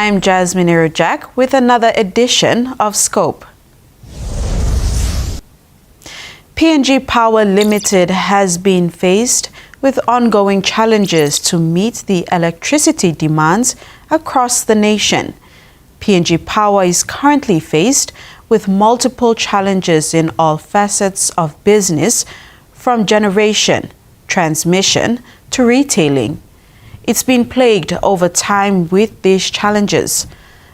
I'm Jasmine Irojak with another edition of Scope. PNG Power Limited has been faced with ongoing challenges to meet the electricity demands across the nation. PNG Power is currently faced with multiple challenges in all facets of business, from generation, transmission to retailing. It's been plagued over time with these challenges,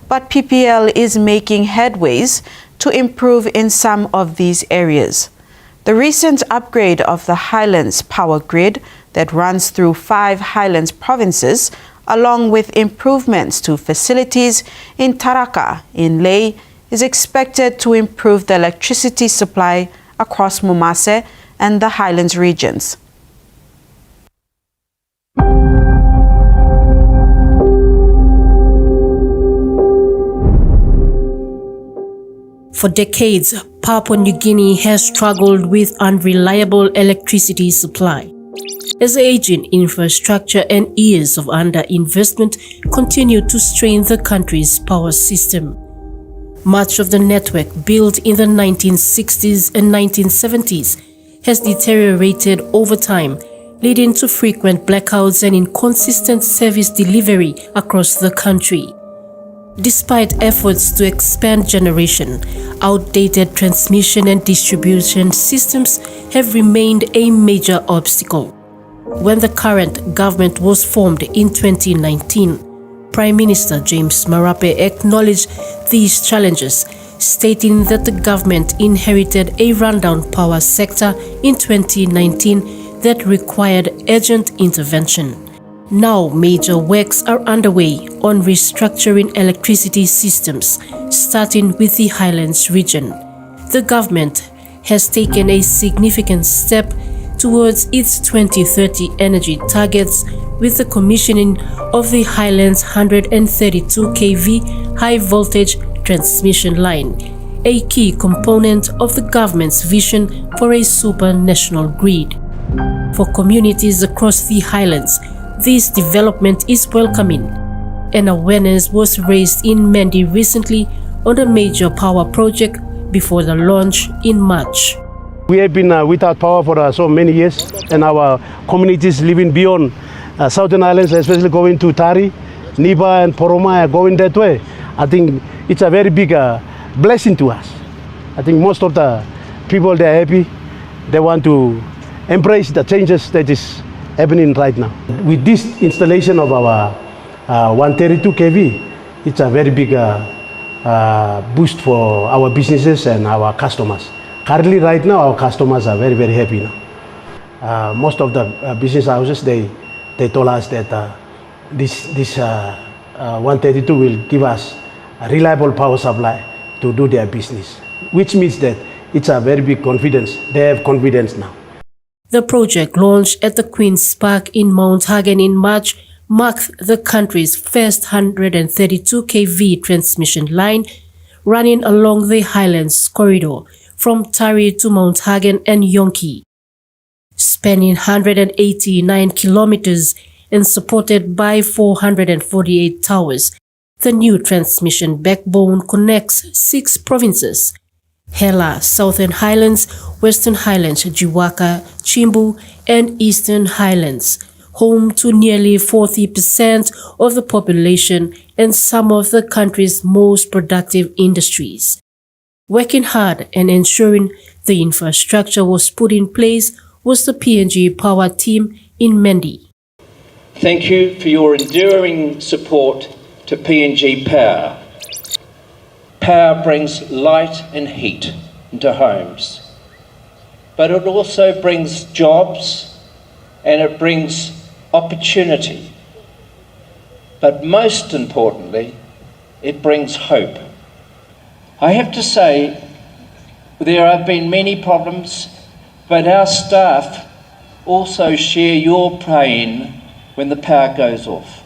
but PPL is making headways to improve in some of these areas. The recent upgrade of the Highlands power grid that runs through 5 Highlands provinces, along with improvements to facilities in Taraka in Lae, is expected to improve the electricity supply across Mumase and the Highlands regions. For decades, Papua New Guinea has struggled with unreliable electricity supply, as aging infrastructure and years of underinvestment continue to strain the country's power system. Much of the network built in the 1960s and 1970s has deteriorated over time, leading to frequent blackouts and inconsistent service delivery across the country. Despite efforts to expand generation, outdated transmission and distribution systems have remained a major obstacle. When the current government was formed in 2019, Prime Minister James Marape acknowledged these challenges, stating that the government inherited a rundown power sector in 2019 that required urgent intervention. Now major works are underway on restructuring electricity systems, starting with the Highlands region. The government has taken a significant step towards its 2030 energy targets with the commissioning of the Highlands 132 kV high voltage transmission line, a key component of the government's vision for a supranational grid. For communities across the Highlands, this development is welcoming. An awareness was raised in Mendi recently on a major power project before the launch in March. We have been without power for so many years, and our communities living beyond Southern Islands, especially going to Tari, Niba and Poroma, going that way. I think it's a very big blessing to us. I think most of the people, they are happy. They want to embrace the changes that is happening right now. With this installation of our 132 kV, it's a very big boost for our businesses and our customers. Currently, right now, our customers are very, very happy now. Most of the business houses, they told us that this 132 will give us a reliable power supply to do their business, which means that it's a very big confidence. They have confidence now. The project, launched at the Queen's Park in Mount Hagen in March, marked the country's first 132 kV transmission line running along the Highlands corridor from Tari to Mount Hagen and Yonki. Spanning 189 kilometers and supported by 448 towers, the new transmission backbone connects 6 provinces: Hela, Southern Highlands, Western Highlands, Jiwaka, Chimbu, and Eastern Highlands, home to nearly 40% of the population and some of the country's most productive industries. Working hard and ensuring the infrastructure was put in place was the PNG Power team in Mendi. Thank you for your enduring support to PNG Power. Power brings light and heat into homes, but it also brings jobs and it brings opportunity. But most importantly, it brings hope. I have to say, there have been many problems, but our staff also share your pain when the power goes off,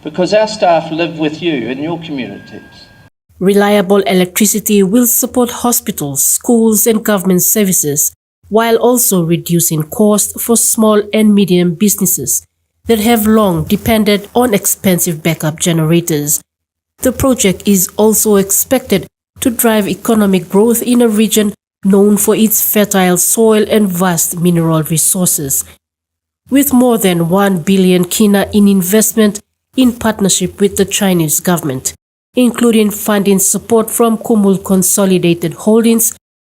because our staff live with you in your communities. Reliable electricity will support hospitals, schools, and government services, while also reducing costs for small and medium businesses that have long depended on expensive backup generators. The project is also expected to drive economic growth in a region known for its fertile soil and vast mineral resources. With more than 1 billion kina in investment in partnership with the Chinese government, including funding support from Kumul Consolidated Holdings,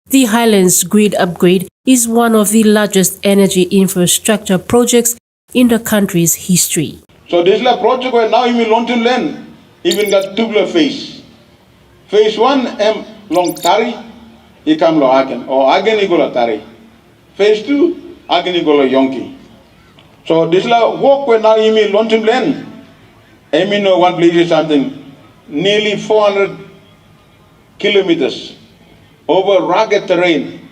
the Highlands Grid Upgrade is one of the largest energy infrastructure projects in the country's history. So this is a project where now you long term land, even got tubular phase. Phase 1 long Tari, you come lo Agen, or Agen Igola Tari. Phase 2, Agen Igola Yonki. So this is a walk where now you mean long term land. I mean one place is something nearly 400 kilometers over rugged terrain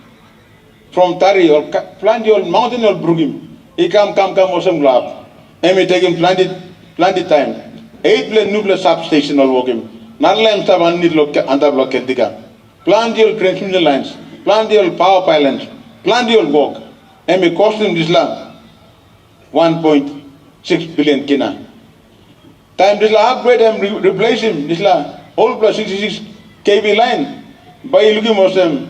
from Tari or plant your mountain or Brugim. He come awesome glab. And we take him planted time. 8 plan nuclear substation or walk him. Narlam Saban need look under block at Diga. Plant your transmission lines, plant your power pylons, plant your walk. And we cost him this land 1.6 billion kina. Time this la upgrade and replace him. This la old plus 66 kV line. By looking for them,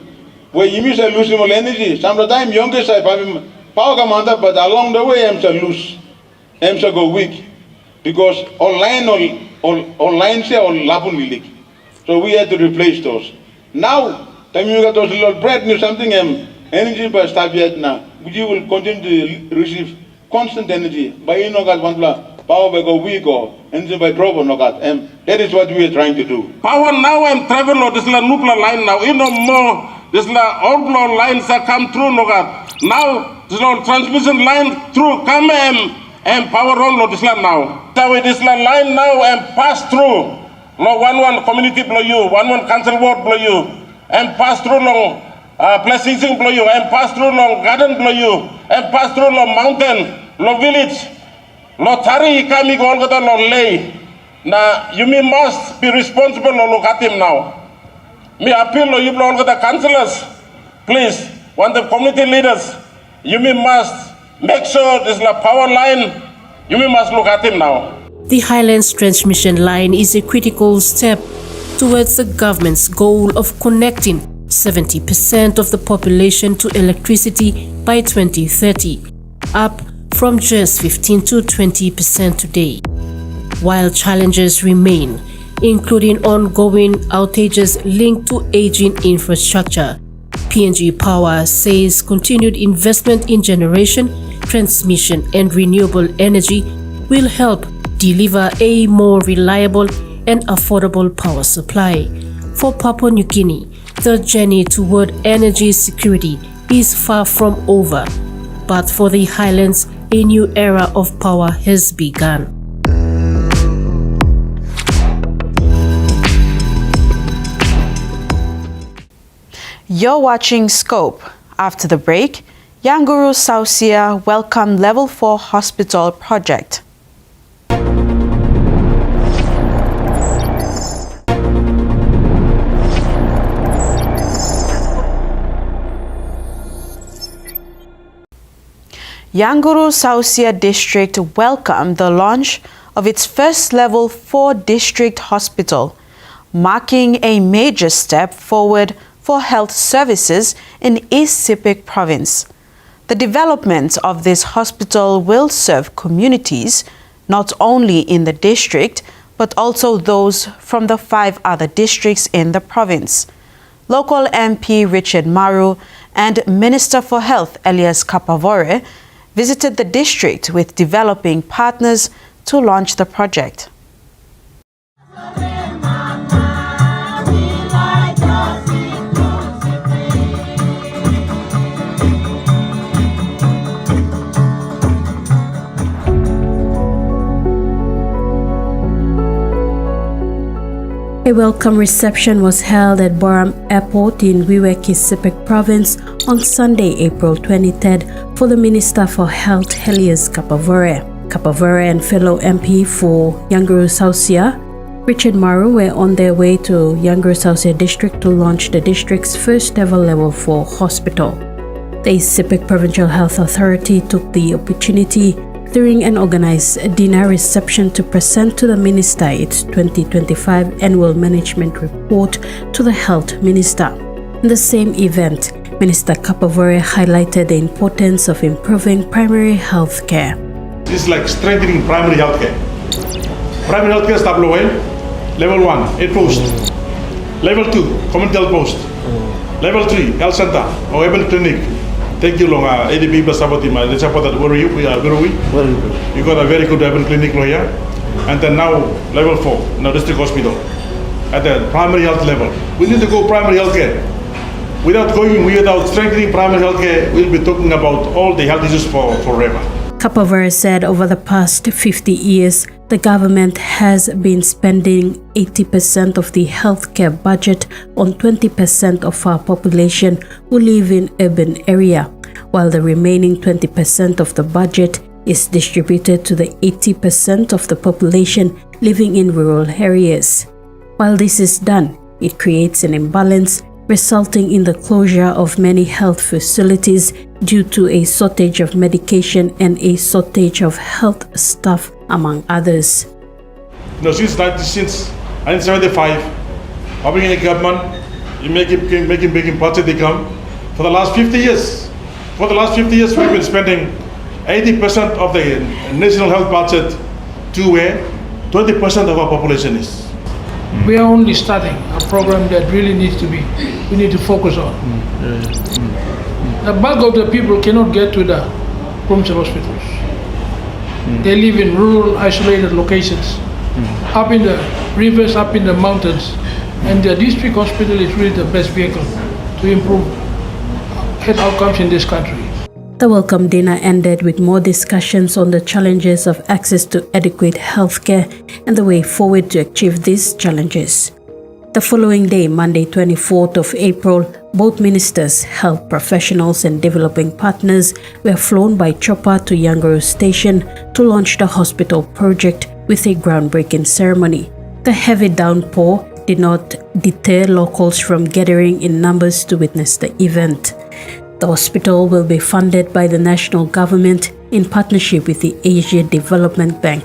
where you miss a lose more energy. Sometimes youngest I have power commander, but along the way I'm so loose. I'm so go weak. Because all line say all lapun leak. So we had to replace those. Now, time you got those little brand new something energy by start yet now. You will continue to receive constant energy. By you know got one power by go weak or energy by drop or no got. That is what we are trying to do. Power now and travel or this nuclear line now. You know more this all lines that come through no got. Now this transmission line through come and power on this land now. So with this line now and pass through. No one community blow you, one council ward blow you, and pass through long placing blow you, and pass through long garden blow you, and pass through long mountain, long village, long Tari kami all got long lay. Now you must be responsible or look at him now. Me appeal to you all the councillors, please, one the community leaders, you must make sure this power line, you must look at him now. The Highlands transmission line is a critical step towards the government's goal of connecting 70% of the population to electricity by 2030, up from just 15 to 20% today. While challenges remain, including ongoing outages linked to aging infrastructure, PNG Power says continued investment in generation, transmission and renewable energy will help deliver a more reliable and affordable power supply. For Papua New Guinea, the journey toward energy security is far from over, but for the Highlands, a new era of power has begun. You're watching Scope. After the break, Yanguru Sausia welcome Level 4 Hospital project. Yanguru Sausia District welcomed the launch of its first Level 4 district hospital, marking a major step forward for health services in East Sepik Province. The development of this hospital will serve communities not only in the district but also those from the 5 other districts in the province. Local MP Richard Maru and Minister for Health Elias Kapavore visited the district with developing partners to launch the project. A welcome reception was held at Boram Airport in Wewak, East Sepik Province on Sunday, April 23rd for the Minister for Health, Elias Kapavore. Kapavore and fellow MP for Yanguru Sausia, Richard Maru, were on their way to Yanguru Sausia District to launch the district's first ever Level 4 hospital. The East Sepik Provincial Health Authority took the opportunity during an organized dinner reception to present to the minister its 2025 annual management report to the health minister. In the same event, Minister Kapavore highlighted the importance of improving primary health care. It's like strengthening primary health care. Primary health care staff level 1, 8 posts. Level 2, community health post. Level 3, health center or urban clinic. Thank you, Longa. ADB plus Sabotima. Let's support that. Where are you? We are very good. You got a very good urban clinic here. And then now, level 4, now district hospital. At the primary health level. We need to go primary health care. Without strengthening primary health care, we'll be talking about all the health issues forever. Kapavore said over the past 50 years, the government has been spending 80% of the healthcare budget on 20% of our population who live in urban area, while the remaining 20% of the budget is distributed to the 80% of the population living in rural areas. While this is done, it creates an imbalance, resulting in the closure of many health facilities due to a shortage of medication and a shortage of health staff, among others. Since 1975, I've been in the government, making budget income. For the last 50 years, we've been spending 80% of the national health budget to where 20% of our population is. We are only starting a program that really we need to focus on. The bulk of the people cannot get to the provincial hospitals. They live in rural, isolated locations, up in the rivers, up in the mountains, and the district hospital is really the best vehicle to improve health outcomes in this country. The welcome dinner ended with more discussions on the challenges of access to adequate healthcare and the way forward to achieve these challenges. The following day, Monday 24th of April, both ministers, health professionals and developing partners were flown by chopper to Yangaru Station to launch the hospital project with a groundbreaking ceremony. The heavy downpour did not deter locals from gathering in numbers to witness the event. The hospital will be funded by the national government in partnership with the Asia Development Bank.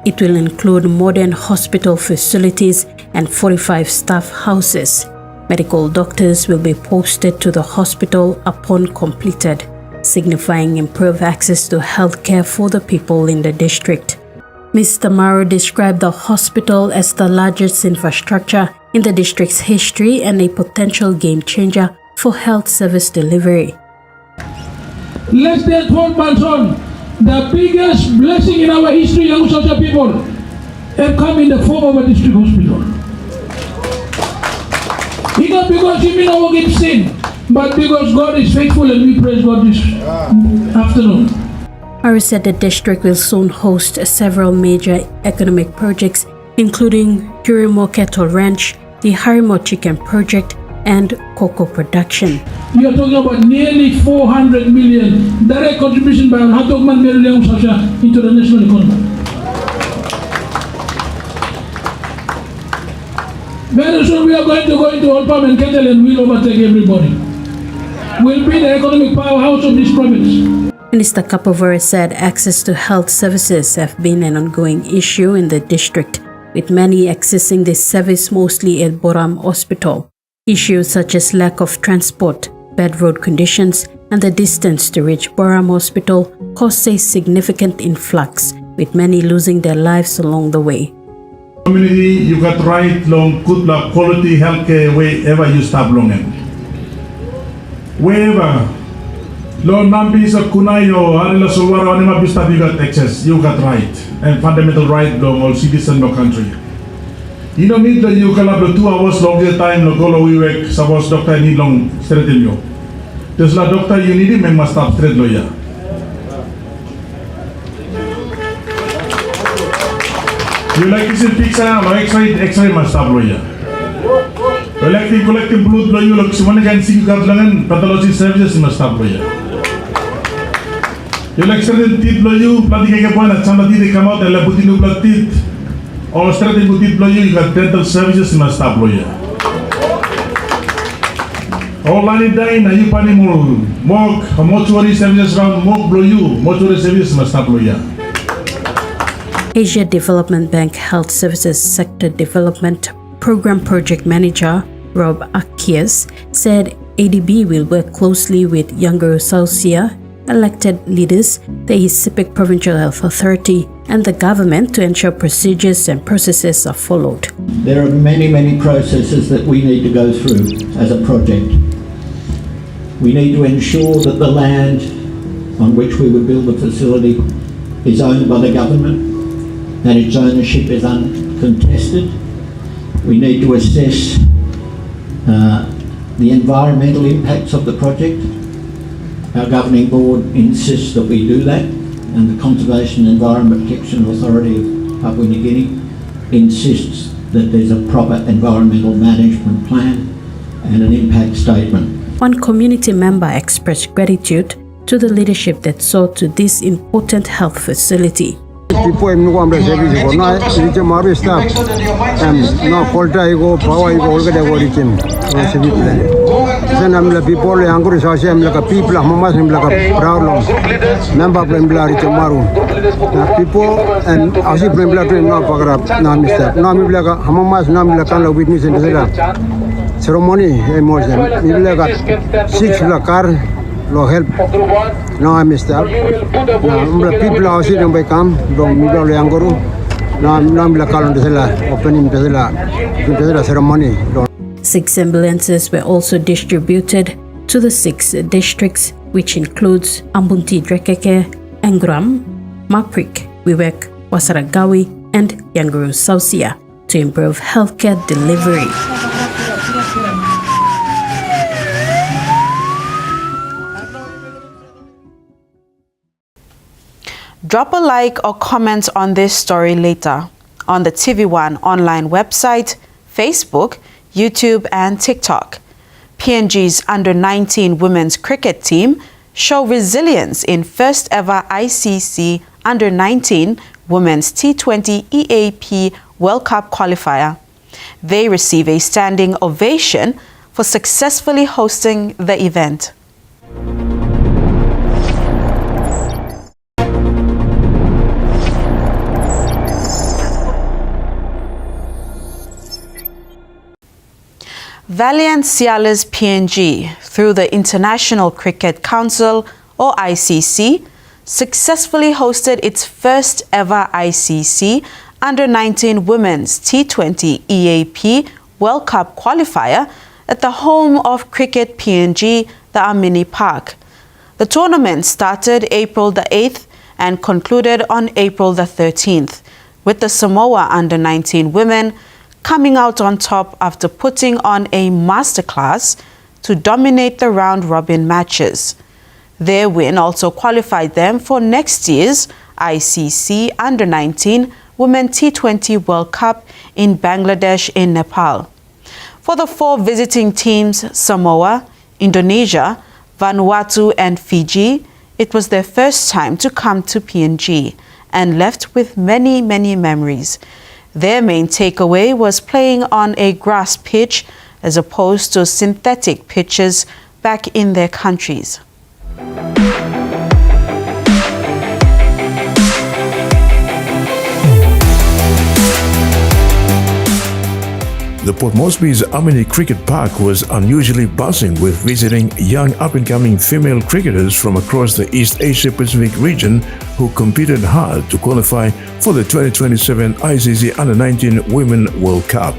It will include modern hospital facilities and 45 staff houses. Medical doctors will be posted to the hospital upon completed, signifying improved access to healthcare for the people in the district. Mr. Maro described the hospital as the largest infrastructure in the district's history and a potential game changer for health service delivery. Less than 12 months on, the biggest blessing in our history, young social people, have come in the form of a district hospital. Not because we know we sin, but because God is faithful and we praise God this afternoon. Maro said the district will soon host several major economic projects, including Jurimo Cattle Ranch, the Harimo Chicken Project, and cocoa production. We are talking about nearly 400 million direct contribution by Hatokman Merliang Sasha into the national economy. Very soon we are going to go into Old Palm and Kettle and we'll overtake everybody. We'll be the economic powerhouse of this province. Minister Kapavore said access to health services have been an ongoing issue in the district, with many accessing this service mostly at Boram Hospital. Issues such as lack of transport, bad road conditions, and the distance to reach Boram Hospital caused a significant influx, with many losing their lives along the way. Community, you got right long good quality healthcare wherever you stop long in. Wherever lo nambi sa kunayo alila solwara anima bista you got access, you got right and fundamental right long all citizen no country. You don't need you can have 2 hours longer time lo golo we work suppose doctor need long straight in you. There's la doctor you need him must stop straight lo ya. You like this in pizza, no X-ray must stop lo ya. You like the collecting blood lo you look so one can see langan pathology services must stop lo ya. You like certain teeth lo you pati kaya po na chamba teeth come out and la puti lo blood teeth. Or certain teeth lo you got dental services must stop lo ya. All line dine na you pani mo mortuary services around morgue lo you mortuary services must stop lo ya. Asia Development Bank Health Services Sector Development Program Project Manager Rob Akias said ADB will work closely with Yanguru Sausia, elected leaders, the East Sepik Provincial Health Authority, and the government to ensure procedures and processes are followed. There are many processes that we need to go through as a project. We need to ensure that the land on which we would build the facility is owned by the government and its ownership is uncontested. We need to assess the environmental impacts of the project. Our governing board insists that we do that, and the Conservation and Environment Protection Authority of Papua New Guinea insists that there's a proper environmental management plan and an impact statement. One community member expressed gratitude to the leadership that saw to this important health facility. People in Nuamra service go na reach maru staff no polta go power go ga go reach service plan then amla people anguru sasya amla ka people mamas amla ka problem member plan reach maru people and asi plan to no pagra na staff no amla ka mamas na amla kan witness in the ceremony emotion amla ka 6 lakar lo help no I'm staff na people are sitting by come dong middle Yanguru na la kalon de la opening de la ceremony. 6 ambulances were also distributed to the 6 districts, which includes Ambunti Drekeke, Engram, Maprik, Wewak, Wasaragawi, and Yanguru Sausia to improve healthcare delivery. Drop a like or comment on this story later on the TV1 online website, Facebook, YouTube, and TikTok. PNG's under-19 women's cricket team show resilience in first ever ICC under-19 women's T20 EAP World Cup qualifier. They receive a standing ovation for successfully hosting the event. Valiant Cialis PNG, through the International Cricket Council, or ICC, successfully hosted its first ever ICC Under-19 Women's T20 EAP World Cup qualifier at the home of Cricket PNG, the Amini Park. The tournament started April the 8th and concluded on April the 13th, with the Samoa Under-19 women coming out on top after putting on a masterclass to dominate the round-robin matches. Their win also qualified them for next year's ICC Under-19 Women T20 World Cup in Bangladesh in Nepal. For the 4 visiting teams, Samoa, Indonesia, Vanuatu and Fiji, it was their first time to come to PNG and left with many memories. Their main takeaway was playing on a grass pitch as opposed to synthetic pitches back in their countries. The Port Moresby's Amini Cricket Park was unusually buzzing with visiting young up-and-coming female cricketers from across the East Asia Pacific region who competed hard to qualify for the 2027 ICC Under-19 Women World Cup.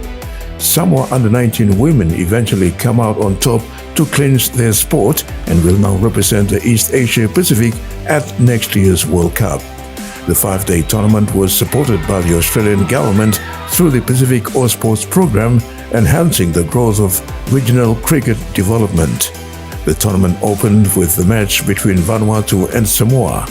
Samoa Under-19 women eventually come out on top to clinch their spot and will now represent the East Asia Pacific at next year's World Cup. The 5-day tournament was supported by the Australian government through the Pacific All Sports program, enhancing the growth of regional cricket development. The tournament opened with the match between Vanuatu and Samoa.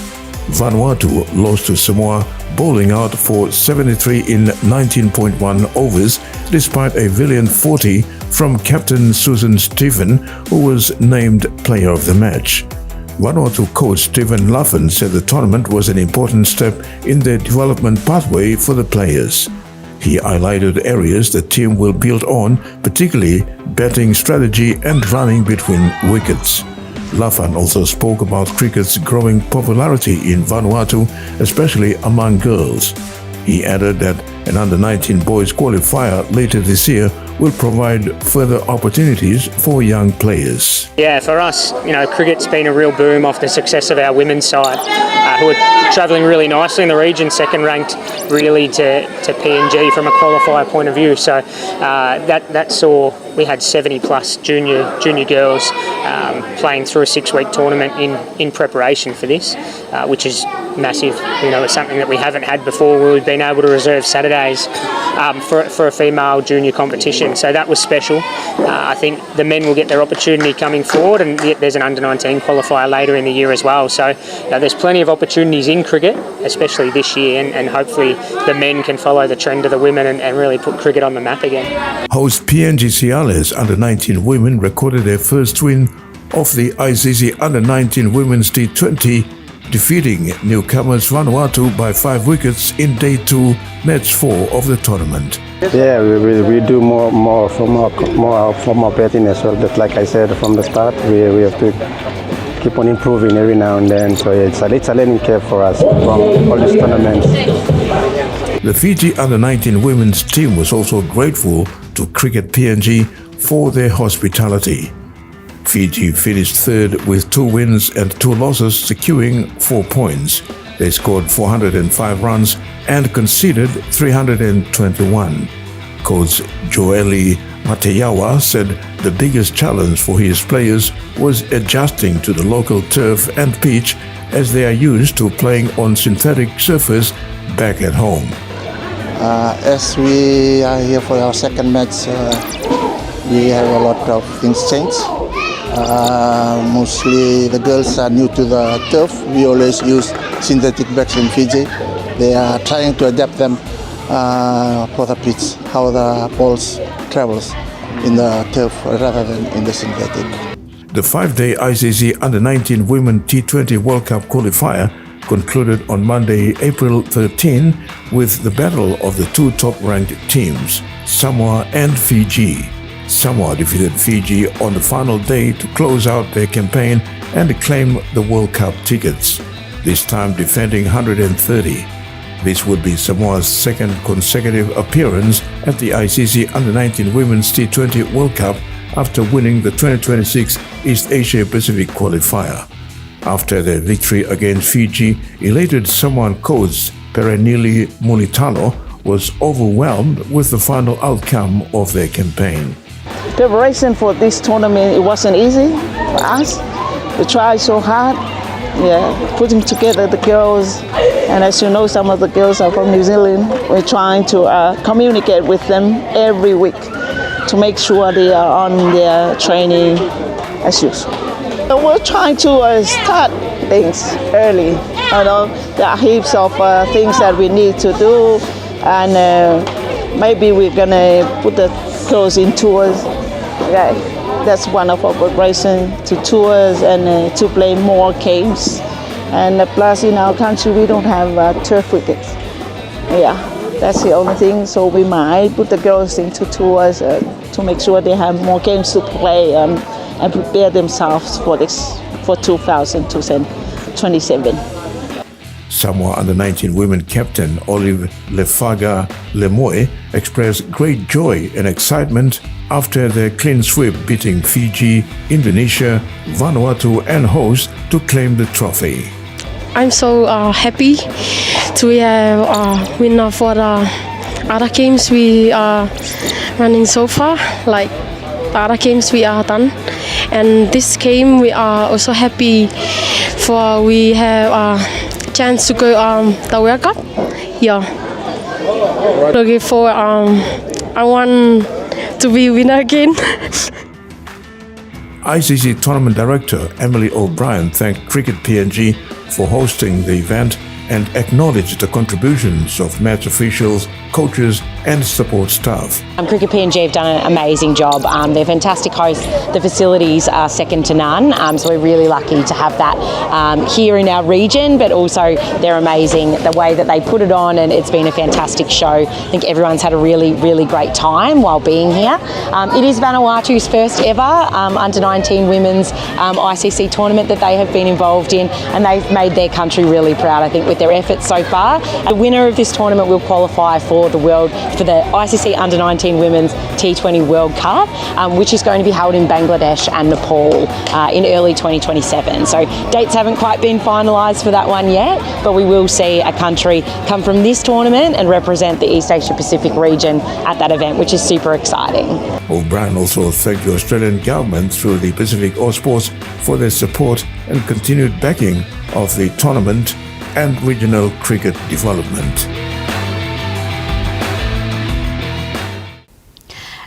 Vanuatu lost to Samoa, bowling out for 73 in 19.1 overs, despite a valiant 40 from captain Susan Stephen, who was named player of the match. Vanuatu coach Stephen Laffin said the tournament was an important step in their development pathway for the players. He highlighted areas the team will build on, particularly batting strategy and running between wickets. Laffin also spoke about cricket's growing popularity in Vanuatu, especially among girls. He added that an under-19 boys qualifier later this year will provide further opportunities for young players. Yeah, for us, cricket's been a real boom off the success of our women's side, who are travelling really nicely in the region, second ranked really to PNG from a qualifier point of view. So that saw we had 70 plus junior girls playing through a 6-week tournament in preparation for this, which is massive. It's something that we haven't had before, where we've been able to reserve Saturdays for a female junior competition. So that was special. I think the men will get their opportunity coming forward, and there's an under-19 qualifier later in the year as well. So there's plenty of opportunities in cricket, especially this year, and hopefully the men can follow the trend of the women and really put cricket on the map again. Host PNG Ciales under-19 women recorded their first win of the ICC under-19 Women's T20, defeating newcomers Vanuatu by 5 wickets in day 2, match 4 of the tournament. Yeah, we do more from our batting as well. But like I said from the start, we have to keep on improving every now and then. So it's a learning curve for us from all these tournaments. The Fiji under-19 women's team was also grateful to Cricket PNG for their hospitality. Fiji finished third with 2 wins and 2 losses, securing 4 points. They scored 405 runs and conceded 321. Coach Joeli Mateyawa said the biggest challenge for his players was adjusting to the local turf and pitch, as they are used to playing on synthetic surface back at home. As we are here for our second match, we have a lot of things changed. Mostly the girls are new to the turf. We always use synthetic backs in Fiji. They are trying to adapt them for the pitch, how the balls travels in the turf rather than in the synthetic. The 5-day ICC Under-19 Women T20 World Cup qualifier concluded on Monday, April 13, with the battle of the 2 top-ranked teams, Samoa and Fiji. Samoa defeated Fiji on the final day to close out their campaign and claim the World Cup tickets, this time defending 130. This would be Samoa's second consecutive appearance at the ICC Under-19 Women's T20 World Cup after winning the 2026 East Asia Pacific qualifier. After their victory against Fiji, elated Samoan coach Perenili Mulitalo was overwhelmed with the final outcome of their campaign. Preparation for this tournament, it wasn't easy for us. We tried so hard, putting together the girls, and as you know, some of the girls are from New Zealand. We're trying to communicate with them every week to make sure they are on their training as usual. So we're trying to start things early. There are heaps of things that we need to do, and maybe we're gonna put the girls in tours. That's one of our preparation, to tours and to play more games. And plus, in our country, we don't have turf wickets. That's the only thing. So we might put the girls into tours to make sure they have more games to play and prepare themselves for this, for 2027. Samoa Under-19 women captain Olive Lefaga Lemoe expressed great joy and excitement after their clean sweep, beating Fiji, Indonesia, Vanuatu and host to claim the trophy. I'm so happy to have win for the other games we are running so far. Like the other games we are done, and this game we are also happy for we have a chance to go the World Cup. Looking for I want to be winner again. ICC Tournament Director Emily O'Brien thanked Cricket PNG for hosting the event and acknowledged the contributions of match officials, coaches and support staff. Cricket PNG have done an amazing job. They're fantastic hosts. The facilities are second to none, so we're really lucky to have that here in our region, but also they're amazing the way that they put it on, and it's been a fantastic show. I think everyone's had a really, really great time while being here. It is Vanuatu's first ever under-19 women's ICC tournament that they have been involved in, and they've made their country really proud. I think with with their efforts so far. The winner of this tournament will qualify for the ICC Under-19 Women's T20 World Cup, which is going to be held in Bangladesh and Nepal in early 2027. So dates haven't quite been finalised for that one yet, but we will see a country come from this tournament and represent the East Asia Pacific region at that event, which is super exciting. O'Brien also thanked the Australian government through the Pacific Ausports for their support and continued backing of the tournament and regional cricket development.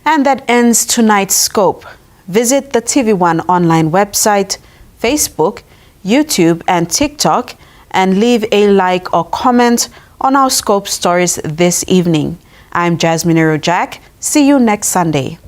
And that ends tonight's Scope. Visit the TV1 online website, Facebook, YouTube and TikTok and leave a like or comment on our Scope stories this evening. I'm Jasmine Jack. See you next Sunday.